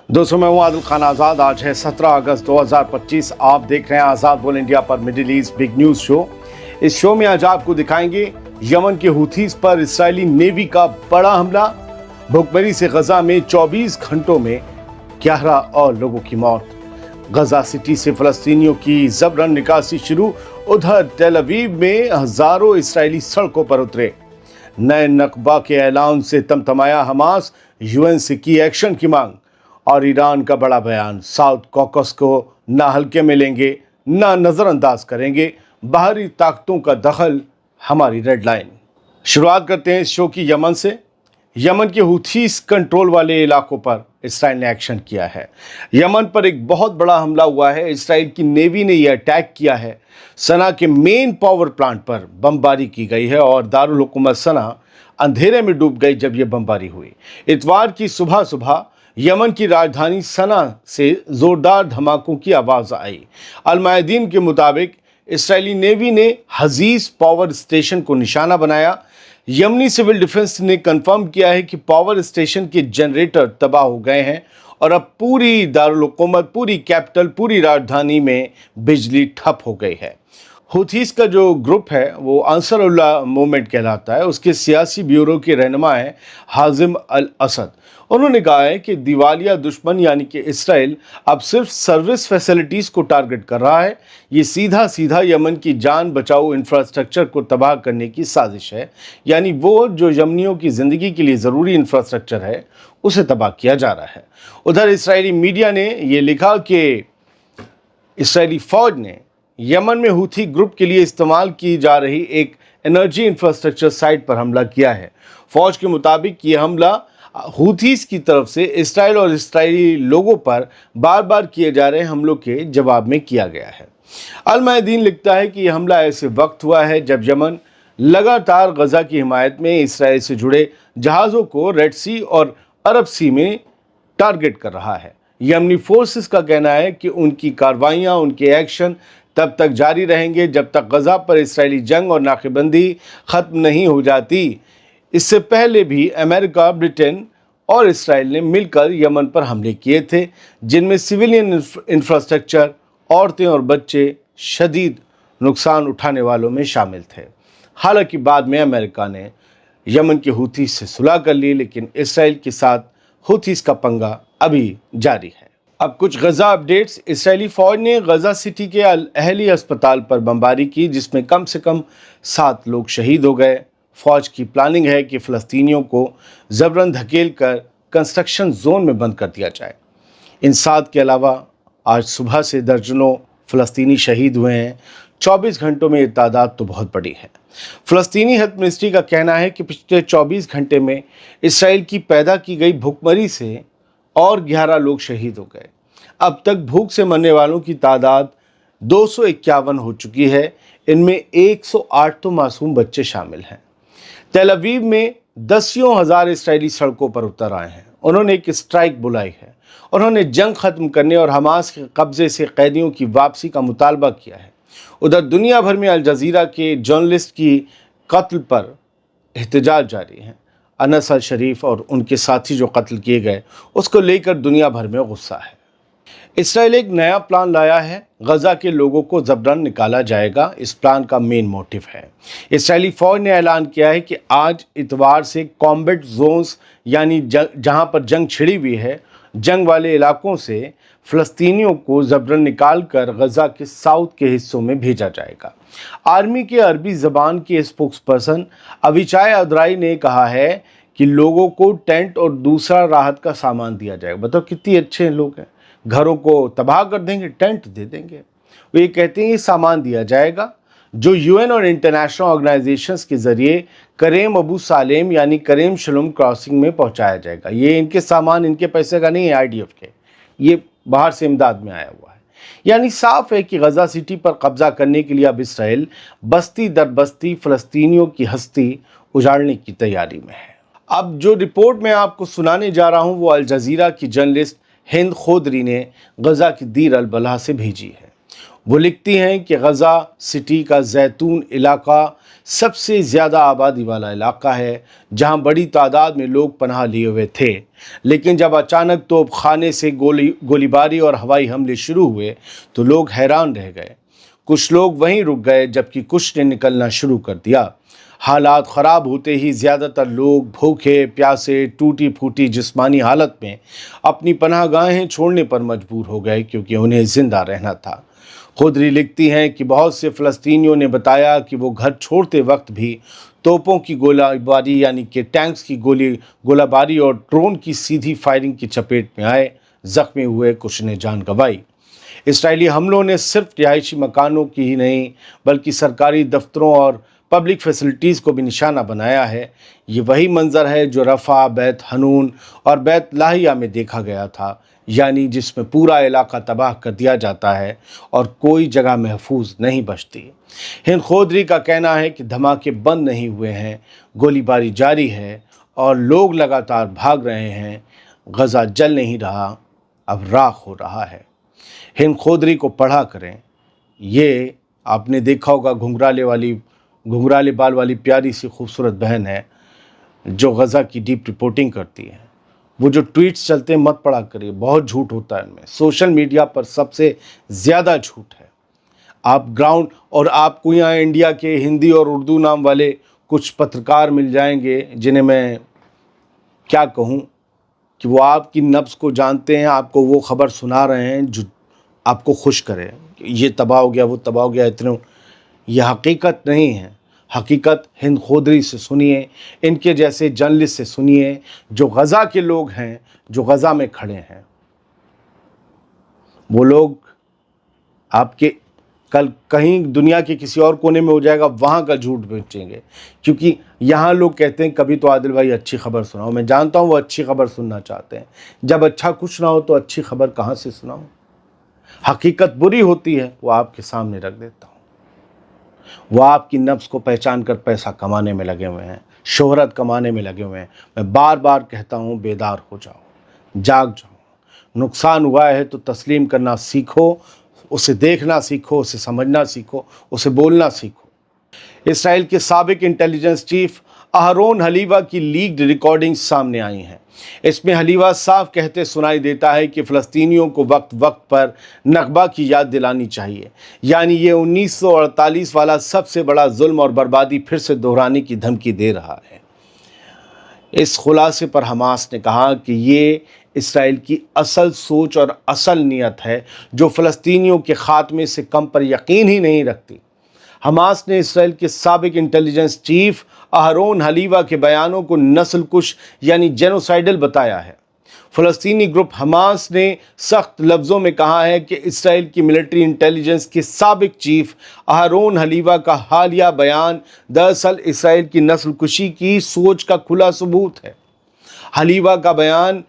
दोस्तों मैं हूं आदिल खान आज़ाद। आज है 17 अगस्त 2025। आप देख रहे हैं आज़ाद बोल इंडिया पर middle east big news show. इस शो में आज आपको दिखाएंगे यमन के हुथीज पर इस्राएली नेवी का बड़ा हमला, भुखमरी से गजा में 24 घंटों में 11 और लोगों की मौत, गजा सिटी से फलस्तीनियों की जबरन निकासी शुरू, उधर तेल अवीव में हजारों इस्राएली सड़कों पर उतरे, नए नकबा के ऐलान से तमतमाया हमास, यूएन से की एक्शन की मांग, और ईरान का बड़ा बयान, साउथ कॉकस को ना हल्के में लेंगे ना नज़रअंदाज करेंगे, बाहरी ताकतों का दखल हमारी रेड लाइन। शुरुआत करते हैं इस शो की यमन से। यमन के हुथीस कंट्रोल वाले इलाकों पर इसराइल ने एक्शन किया है। यमन पर एक बहुत बड़ा हमला हुआ है। इसराइल की नेवी ने यह अटैक किया है। सना के मेन पावर प्लांट पर बमबारी की गई है और दारुल हुकूमत सना अंधेरे में डूब गई जब यह बमबारी हुई। इतवार की सुबह सुबह यमन की राजधानी सना से जोरदार धमाकों की आवाज़ आई। अल मायदीन के मुताबिक इसराइली नेवी ने हजीज पावर स्टेशन को निशाना बनाया। यमनी सिविल डिफेंस ने कंफर्म किया है कि पावर स्टेशन के जनरेटर तबाह हो गए हैं और अब पूरी दारुल हुकूमत, पूरी कैपिटल, पूरी राजधानी में बिजली ठप हो गई है। हुथीस का जो ग्रुप है वो अंसरुल्लाह मूवमेंट कहलाता है। उसके सियासी ब्यूरो के रहनुमा हैं हाजिम अल असद। उन्होंने कहा है कि दिवालिया दुश्मन यानी कि इसराइल अब सिर्फ सर्विस फैसिलिटीज़ को टारगेट कर रहा है। ये सीधा सीधा यमन की जान बचाओ इंफ्रास्ट्रक्चर को तबाह करने की साजिश है, यानी वो जो यमनियों की ज़िंदगी के लिए ज़रूरी इंफ्रास्ट्रक्चर है उसे तबाह किया जा रहा है। उधर इसराइली मीडिया ने ये लिखा कि इसराइली फ़ौज ने यमन में हुथी ग्रुप के लिए इस्तेमाल की जा रही एक एनर्जी इंफ्रास्ट्रक्चर साइट पर हमला किया है। फ़ौज के मुताबिक ये हमला हुथीस की तरफ से इसराइल और इसराइली लोगों पर बार बार किए जा रहे हमलों के जवाब में किया गया है। अल मायदीन लिखता है कि यह हमला ऐसे वक्त हुआ है जब यमन लगातार गजा की हिमायत में इसराइल से जुड़े जहाज़ों को रेड सी और अरब सी में टारगेट कर रहा है। यमनी फोर्सेस का कहना है कि उनकी कार्रवाइयाँ, उनके एक्शन तब तक जारी रहेंगे जब तक गजा पर इसराइली जंग और नाकेबंदी ख़त्म नहीं हो जाती। इससे पहले भी अमेरिका, ब्रिटेन और इसराइल ने मिलकर यमन पर हमले किए थे, जिनमें सिविलियन इंफ्रास्ट्रक्चर, औरतें और बच्चे शदीद नुकसान उठाने वालों में शामिल थे। हालांकि बाद में अमेरिका ने यमन के हुथीस से सुलह कर ली, लेकिन इसराइल के साथ हुथीस का पंगा अभी जारी है। अब कुछ गजा अपडेट्स। इसराइली फ़ौज ने गजा सिटी के अल अहली अस्पताल पर बमबारी की, जिसमें कम से कम 7 लोग शहीद हो गए। फ़ौज की प्लानिंग है कि फ़लस्तीनियों को ज़बरन धकेल कर कंस्ट्रक्शन जोन में बंद कर दिया जाए। इन 7 के अलावा आज सुबह से दर्जनों फ़लस्तीनी शहीद हुए हैं। 24 घंटों में ये तादाद तो बहुत बड़ी है। फ़लस्तीनी हेल्थ मिनिस्ट्री का कहना है कि पिछले 24 घंटे में इसराइल की पैदा की गई भुखमरी से और 11 लोग शहीद हो गए। अब तक भूख से मरने वालों की तादाद 251 हो चुकी है। इनमें 108 तो मासूम बच्चे शामिल हैं। तेल अवीव में दसियों हज़ार इसराइली सड़कों पर उतर आए हैं। उन्होंने एक स्ट्राइक बुलाई है। उन्होंने जंग ख़त्म करने और हमास के कब्ज़े से कैदियों की वापसी का मुतालबा किया है। उधर दुनिया भर में अल जज़ीरा के जर्नलिस्ट की कत्ल पर एहतजाज जारी है। अनस अल शरीफ और उनके साथी जो कत्ल किए गए, उसको लेकर दुनिया भर में गुस्सा है। इसराइल एक नया प्लान लाया है। गजा के लोगों को जबरन निकाला जाएगा। इस प्लान का मेन मोटिव है, इसराइली फ़ौज ने ऐलान किया है कि आज इतवार से कॉम्बैट जोन्स यानी जहां पर जंग छिड़ी हुई है, जंग वाले इलाकों से फ़लस्तीनियों को जबरन निकाल कर गजा के साउथ के हिस्सों में भेजा जाएगा। आर्मी के अरबी ज़बान के स्पोक्स पर्सन अविचाय अदराई ने कहा है कि लोगों को टेंट और दूसरा राहत का सामान दिया जाएगा। बताओ कितनी अच्छे लोग हैं, घरों को तबाह कर देंगे, टेंट दे देंगे। वो ये कहते हैं ये सामान दिया जाएगा जो यूएन और इंटरनेशनल ऑर्गेनाइजेशंस के ज़रिए करेम अबू सालेम यानी करेम शलूम क्रॉसिंग में पहुंचाया जाएगा। ये इनके सामान, इनके पैसे का नहीं है, आईडीएफ के, ये बाहर से इमदाद में आया हुआ है। यानी साफ है कि गजा सिटी पर कब्जा करने के लिए अब इसराइल बस्ती दर बस्ती फ़लस्तीनियों की हस्ती उजाड़ने की तैयारी में है। अब जो रिपोर्ट मैं आपको सुनाने जा रहा हूँ वो अल जज़ीरा की जर्नलिस्ट हिंद खोदरी ने गजा की दीर अल बलहा से भेजी है। वो लिखती हैं कि गज़ा सिटी का जैतून इलाका सबसे ज़्यादा आबादी वाला इलाका है, जहां बड़ी तादाद में लोग पनाह लिए हुए थे। लेकिन जब अचानक तोपखाने से गोलीबारी और हवाई हमले शुरू हुए तो लोग हैरान रह गए। कुछ लोग वहीं रुक गए जबकि कुछ ने निकलना शुरू कर दिया। हालात ख़राब होते ही ज़्यादातर लोग भूखे प्यासे टूटी फूटी जिस्मानी हालत में अपनी पनाहगाहें छोड़ने पर मजबूर हो गए, क्योंकि उन्हें ज़िंदा रहना था। खुदरी लिखती हैं कि बहुत से फ़लस्तीनियों ने बताया कि वो घर छोड़ते वक्त भी तोपों की गोलाबारी यानी कि टैंक्स की गोलाबारी और ड्रोन की सीधी फायरिंग की चपेट में आए, ज़ख्मी हुए, कुछ ने जान गंवाई। इसराइली हमलों ने सिर्फ रिहायशी मकानों की ही नहीं बल्कि सरकारी दफ्तरों और पब्लिक फैसिलिटीज़ को भी निशाना बनाया है। ये वही मंजर है जो रफ़ा, बैत हनून और बैत लाहिया में देखा गया था, यानी जिसमें पूरा इलाका तबाह कर दिया जाता है और कोई जगह महफूज नहीं बचती। हिंद खोदरी का कहना है कि धमाके बंद नहीं हुए हैं, गोलीबारी जारी है और लोग लगातार भाग रहे हैं। गज़ा जल नहीं रहा, अब राख हो रहा है। हिंद खोदरी को पढ़ा करें। ये आपने देखा होगा घुंघराले बाल वाली प्यारी सी खूबसूरत बहन है जो गज़ा की डीप रिपोर्टिंग करती है। वो जो ट्वीट्स चलते हैं मत पढ़ा करिए, बहुत झूठ होता है इनमें। सोशल मीडिया पर सबसे ज़्यादा झूठ है। आप ग्राउंड और आपको यहाँ इंडिया के हिंदी और उर्दू नाम वाले कुछ पत्रकार मिल जाएंगे जिन्हें मैं क्या कहूँ कि वो आपकी नब्ज़ को जानते हैं, आपको वो ख़बर सुना रहे हैं जो आपको खुश करे। ये तबाह हो गया, वो तबाह हो गया, इतने। यह हकीकत नहीं है। हकीकत हिंद खोदरी से सुनिए, इनके जैसे जर्नलिस्ट से सुनिए जो गज़ा के लोग हैं, जो गज़ा में खड़े हैं। वो लोग आपके कल कहीं दुनिया के किसी और कोने में हो जाएगा, वहाँ का झूठ बेचेंगे, क्योंकि यहाँ लोग कहते हैं कभी तो आदिल भाई अच्छी खबर सुनाओ। मैं जानता हूँ वो अच्छी खबर सुनना चाहते हैं। जब अच्छा कुछ ना हो तो अच्छी खबर कहाँ से सुनाऊँ। हकीकत बुरी होती है, वो आपके सामने रख देता हूँ। वो आपकी नफ्स को पहचान कर पैसा कमाने में लगे हुए हैं, शोहरत कमाने में लगे हुए हैं। मैं बार बार कहता हूँ बेदार हो जाओ, जाग जाओ। नुकसान हुआ है तो तस्लीम करना सीखो, उसे देखना सीखो, उसे समझना सीखो, उसे बोलना सीखो। इसराइल के साबिक इंटेलिजेंस चीफ अहरोन हलीवा की लीक्ड रिकॉर्डिंग्स सामने आई हैं। इसमें हलीवा साफ कहते सुनाई देता है कि फ़लस्तीनियों को वक्त वक्त पर नकबा की याद दिलानी चाहिए, यानी ये 1948 वाला सबसे बड़ा जुल्म और बर्बादी फिर से दोहराने की धमकी दे रहा है। इस खुलासे पर हमास ने कहा कि ये इसराइल की असल सोच और असल नीयत है जो फ़लस्तीनियों के ख़ात्मे से कम पर यकीन ही नहीं रखती। हमास ने इसराइल के साबिक इंटेलिजेंस चीफ अहरोन हलीवा के बयानों को नस्लकुश यानी जेनोसाइडल बताया है। फ़लस्तीनी ग्रुप हमास ने सख्त लफ्ज़ों में कहा है कि इसराइल की मिलिट्री इंटेलिजेंस के साबिक चीफ अहरोन हलीवा का हालिया बयान दरअसल इसराइल की नस्लकुशी की सोच का खुला सबूत है। हलीवा का बयान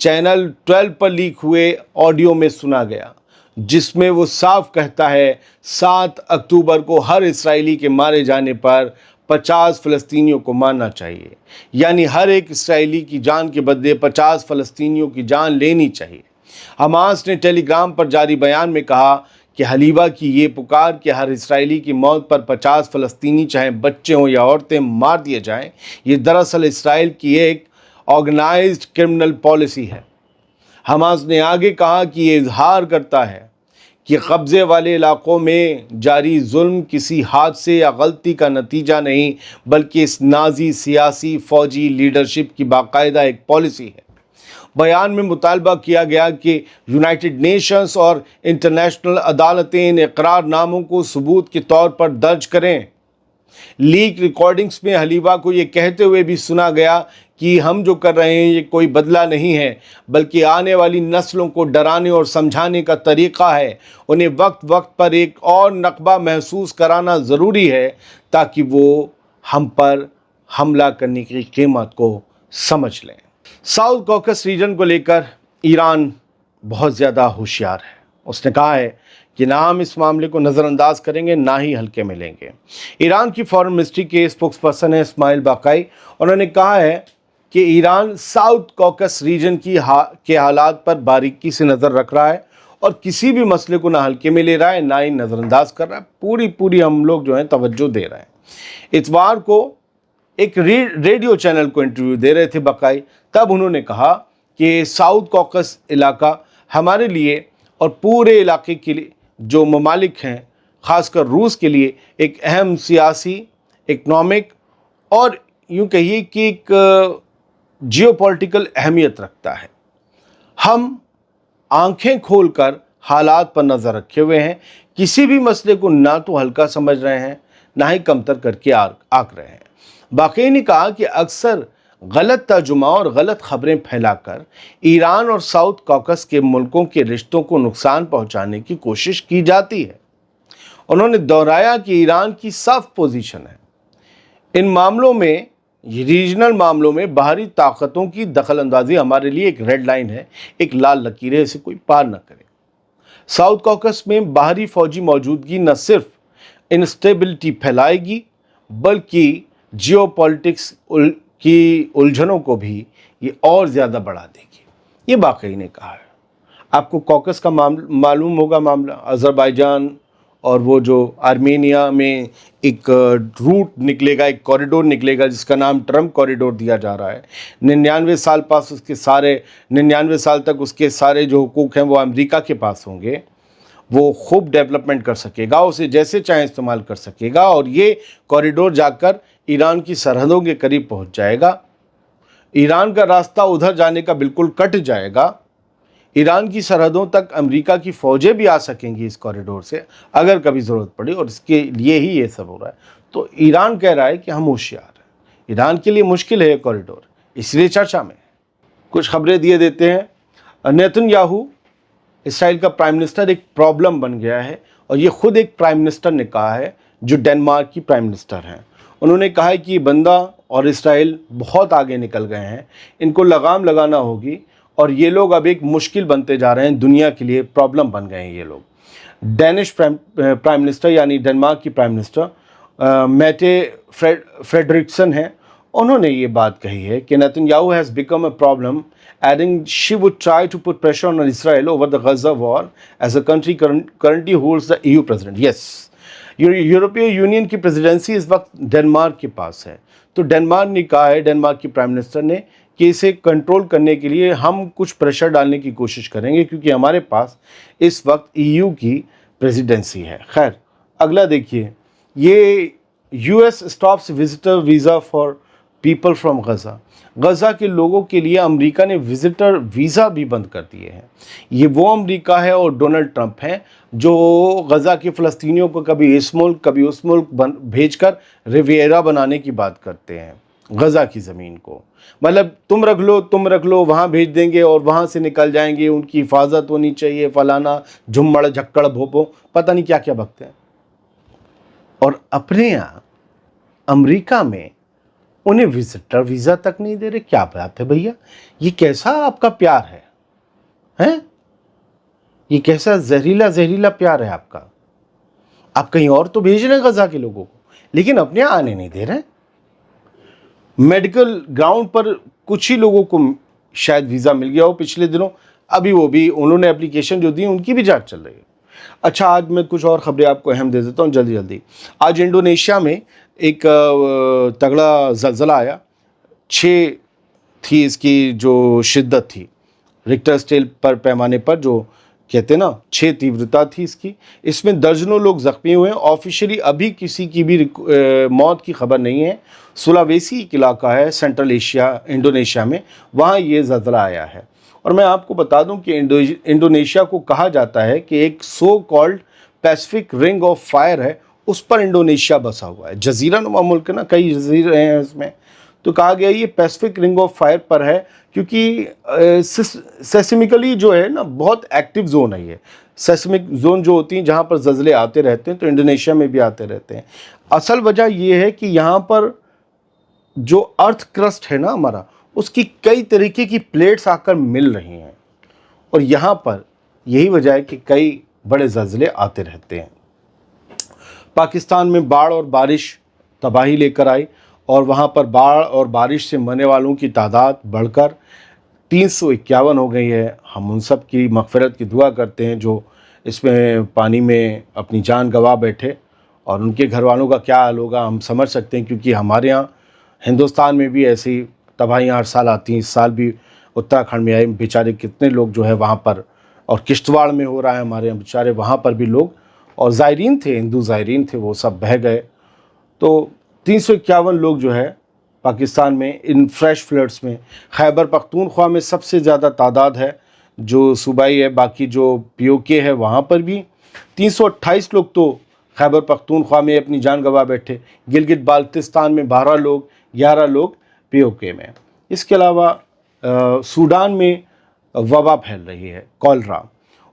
चैनल 12 पर लीक हुए ऑडियो में सुना गया, जिसमें वो साफ कहता है 7 अक्टूबर को हर इसराइली के मारे जाने पर 50 फ़लस्तीनियों को मारना चाहिए, यानी हर एक इसराइली की जान के बदले 50 फ़लस्तीनियों की जान लेनी चाहिए। हमास ने टेलीग्राम पर जारी बयान में कहा कि हलीवा की ये पुकार कि हर इसराइली की मौत पर 50 फ़लस्तीनी चाहे बच्चे हों या औरतें मार दिए जाएं, ये दरअसल इसराइल की एक ऑर्गेनाइज्ड क्रिमिनल पॉलिसी है। हमास ने आगे कहा कि ये इजहार करता है कि कब्ज़े वाले इलाक़ों में जारी जुल्म किसी हादसे या गलती का नतीजा नहीं, बल्कि इस नाजी सियासी फ़ौजी लीडरशिप की बाकायदा एक पॉलिसी है। बयान में मुतालबा किया गया कि यूनाइटेड नेशंस और इंटरनेशनल अदालतें इन इकरारनामों को सबूत के तौर पर दर्ज करें। लीक रिकॉर्डिंग्स में हलीवा को ये कहते हुए भी सुना गया कि हम जो कर रहे हैं ये कोई बदला नहीं है, बल्कि आने वाली नस्लों को डराने और समझाने का तरीक़ा है। उन्हें वक्त वक्त पर एक और नकबा महसूस कराना ज़रूरी है ताकि वो हम पर हमला करने की कीमत को समझ लें। साउथ कॉकस रीजन को लेकर ईरान बहुत ज़्यादा होशियार है। उसने कहा है कि ना हम इस मामले को नज़रअंदाज करेंगे, ना ही हल्के में लेंगे। ईरान की फॉरेन मिनिस्ट्री के स्पोक्स पर्सन है इस्माइल बाकाई। उन्होंने कहा है कि ईरान साउथ कॉकस रीजन के हालात पर बारीकी से नज़र रख रहा है और किसी भी मसले को ना हल्के में ले रहा है ना ही नज़रअंदाज कर रहा है, पूरी हम लोग जो हैं तवज्जो दे रहे हैं। इतवार को एक रेडियो चैनल को इंटरव्यू दे रहे थे बकाई, तब उन्होंने कहा कि साउथ कॉकस इलाका हमारे लिए और पूरे इलाके के लिए जो ममालिक हैं, ख़ासकर रूस के लिए एक अहम सियासी, इकनॉमिक और यूँ कहिए कि एक जियोपॉलिटिकल अहमियत रखता है। हम आंखें खोलकर हालात पर नज़र रखे हुए हैं, किसी भी मसले को ना तो हल्का समझ रहे हैं ना ही कमतर करके आंक रहे हैं। बाकी ने कहा कि अक्सर गलत तर्जुमा और गलत खबरें फैलाकर ईरान और साउथ कॉकस के मुल्कों के रिश्तों को नुकसान पहुंचाने की कोशिश की जाती है। उन्होंने दोहराया कि ईरान की सख्त पोजीशन है, इन मामलों में, रीजनल मामलों में बाहरी ताकतों की दखलंदाजी हमारे लिए एक रेड लाइन है, एक लाल लकीर है, इसे कोई पार न करे। साउथ कॉकस में बाहरी फौजी मौजूदगी न सिर्फ इंस्टेबिलिटी फैलाएगी बल्कि जियोपॉलिटिक्स की उलझनों को भी ये और ज़्यादा बढ़ा देगी। ये बाकई ने कहा है। आपको कॉकस का मालूम होगा मामला, अज़रबैजान और वो जो आर्मेनिया में एक रूट निकलेगा, एक कॉरिडोर निकलेगा जिसका नाम ट्रम्प कॉरिडोर दिया जा रहा है। 99 साल तक उसके सारे जो हुकूक हैं वो अमेरिका के पास होंगे। वो खूब डेवलपमेंट कर सकेगा, उसे जैसे चाहे इस्तेमाल कर सकेगा और ये कॉरिडोर जाकर ईरान की सरहदों के करीब पहुंच जाएगा। ईरान का रास्ता उधर जाने का बिल्कुल कट जाएगा। ईरान की सरहदों तक अमेरिका की फ़ौजें भी आ सकेंगी इस कॉरिडोर से अगर कभी ज़रूरत पड़ी, और इसके लिए ही ये सब हो रहा है। तो ईरान कह रहा है कि हम होशियार हैं, ईरान के लिए मुश्किल है ये कॉरिडोर, इसलिए चर्चा में। कुछ खबरें दिए देते हैं। नेतन्याहू इसराइल का प्राइम मिनिस्टर एक प्रॉब्लम बन गया है, और ये खुद एक प्राइम मिनिस्टर ने कहा है जो डेनमार्क की प्राइम मिनिस्टर हैं। उन्होंने कहा है कि ये बंदा और इसराइल बहुत आगे निकल गए हैं, इनको लगाम लगाना होगी, और ये लोग अब एक मुश्किल बनते जा रहे हैं, दुनिया के लिए प्रॉब्लम बन गए हैं ये लोग। डेनिश प्राइम मिनिस्टर यानी डेनमार्क की प्राइम मिनिस्टर मैटे फ्रेडरिक्सन हैं, उन्होंने ये बात कही है कि Netanyahu has become a problem, adding she would try to put pressure on Israel over the Gaza war as a country currently holds the EU president. Yes, यूरोपीय union की presidency इस वक्त डेनमार्क के पास है। तो डेनमार्क ने कहा है, डेनमार्क की प्राइम मिनिस्टर ने, कि इसे कंट्रोल करने के लिए हम कुछ प्रेशर डालने की कोशिश करेंगे क्योंकि हमारे पास इस वक्त EU की प्रेसिडेंसी है। खैर, अगला देखिए, ये US stops visitor visa for people from Gaza. Gaza के लोगों के लिए अमेरिका ने विजिटर वीज़ा भी बंद कर दिए हैं। ये वो अमेरिका है और डोनाल्ड ट्रंप हैं जो गज़ा के फ़लस्तीनियों को कभी इस मुल्क कभी उस मुल्क भेजकर रिविएरा बनाने की बात करते हैं। गज़ा की ज़मीन को मतलब तुम रख लो वहाँ भेज देंगे और वहाँ से निकल जाएंगे, उनकी हिफाजत होनी चाहिए, फलाना झुम्मड़ झक्कड़ भोपो, पता नहीं क्या क्या बकते हैं। और अपने यहाँ अमेरिका में उन्हें विजिटर वीज़ा तक नहीं दे रहे। क्या बात है भैया, ये कैसा आपका प्यार है, हैं? ये कैसा जहरीला प्यार है आपका। आप कहीं और तो भेज रहे हैं गज़ा के लोगों को, लेकिन अपने यहाँ आने नहीं दे रहे। मेडिकल ग्राउंड पर कुछ ही लोगों को शायद वीज़ा मिल गया हो पिछले दिनों, अभी वो भी उन्होंने एप्लीकेशन जो दी उनकी भी जांच चल रही है। अच्छा, आज मैं कुछ और खबरें आपको अहम दे देता हूँ जल्दी। आज इंडोनेशिया में एक तगड़ा ज़लज़ला आया, 6 थी इसकी जो शिद्दत थी, रिक्टर स्केल पर पैमाने पर जो कहते हैं ना 6 तीव्रता थी इसकी। इसमें दर्जनों लोग ज़ख्मी हुए हैं। ऑफिशियली अभी किसी की भी मौत की खबर नहीं है। सुलावेसी एक इलाका है सेंट्रल एशिया इंडोनेशिया में, वहाँ ये ज़लज़ला आया है। और मैं आपको बता दूं कि इंडोनेशिया को कहा जाता है कि एक so called Pacific ring of fire है, उस पर इंडोनेशिया बसा हुआ है। जजीरा नुमा मुल्क है ना, कई जजीरे हैं इसमें, तो कहा गया ये पैसिफिक रिंग ऑफ फायर पर है क्योंकि सेस्मिकली जो है ना बहुत एक्टिव जोन है ये। सेस्मिक जोन जो होती हैं जहाँ पर ज़लज़ले आते रहते हैं, तो इंडोनेशिया में भी आते रहते हैं। असल वजह ये है कि यहाँ पर जो अर्थ क्रस्ट है ना हमारा, उसकी कई तरीके की प्लेट्स आकर मिल रही हैं, और यहाँ पर यही वजह है कि कई बड़े ज़लज़ले आते रहते हैं। पाकिस्तान में बाढ़ और बारिश तबाही लेकर आई, और वहाँ पर बाढ़ और बारिश से मरने वालों की तादाद बढ़कर 351 हो गई है। हम उन सब की मग़फ़िरत की दुआ करते हैं जो इसमें पानी में अपनी जान गंवा बैठे, और उनके घर वालों का क्या हाल होगा हम समझ सकते हैं, क्योंकि हमारे यहाँ हिंदुस्तान में भी ऐसी तबाहियाँ हर साल आती हैं। इस साल भी उत्तराखंड में आए बेचारे कितने लोग जो है वहाँ पर, और किश्तवाड़ में हो रहा है हमारे यहाँ, बेचारे वहाँ पर भी लोग, और ज़ायरीन थे, हिंदू ज़ायरीन थे, वो सब बह गए। तो 351 लोग जो है पाकिस्तान में इन फ्लैश फ्लड्स में। खैबर पख्तूनख्वा में सबसे ज़्यादा तादाद है जो सूबाई है, बाकी जो पीओके है वहाँ पर भी 328 लोग तो खैबर पख्तूनख्वा में अपनी जान गंवा बैठे। गिलगित बाल्टिस्तान में 12 लोग, 11 लोग पीओके में। इसके अलावा सूडान में वबा फैल रही है, कॉलरा,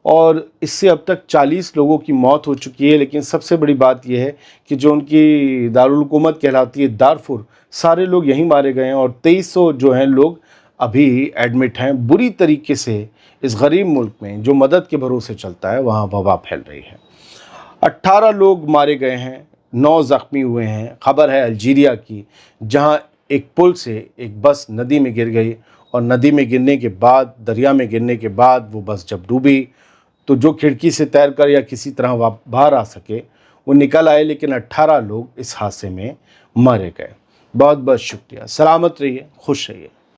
और इससे अब तक 40 लोगों की मौत हो चुकी है। लेकिन सबसे बड़ी बात यह है कि जो उनकी दारुल हुकूमत कहलाती है दारफुर, सारे लोग यहीं मारे गए हैं, और 2300 जो हैं लोग अभी एडमिट हैं। बुरी तरीके से इस गरीब मुल्क में जो मदद के भरोसे चलता है वहाँ वबा फैल रही है। 18 लोग मारे गए हैं, 9 ज़ख्मी हुए हैं। खबर है अल्जीरिया की, जहाँ एक पुल से एक बस नदी में गिर गई, और नदी में गिरने के बाद, दरिया में गिरने के बाद वो बस जब डूबी तो जो खिड़की से तैर कर या किसी तरह बाहर आ सके वो निकल आए, लेकिन 18 लोग इस हादसे में मारे गए। बहुत बहुत शुक्रिया। सलामत रहिए, खुश रहिए।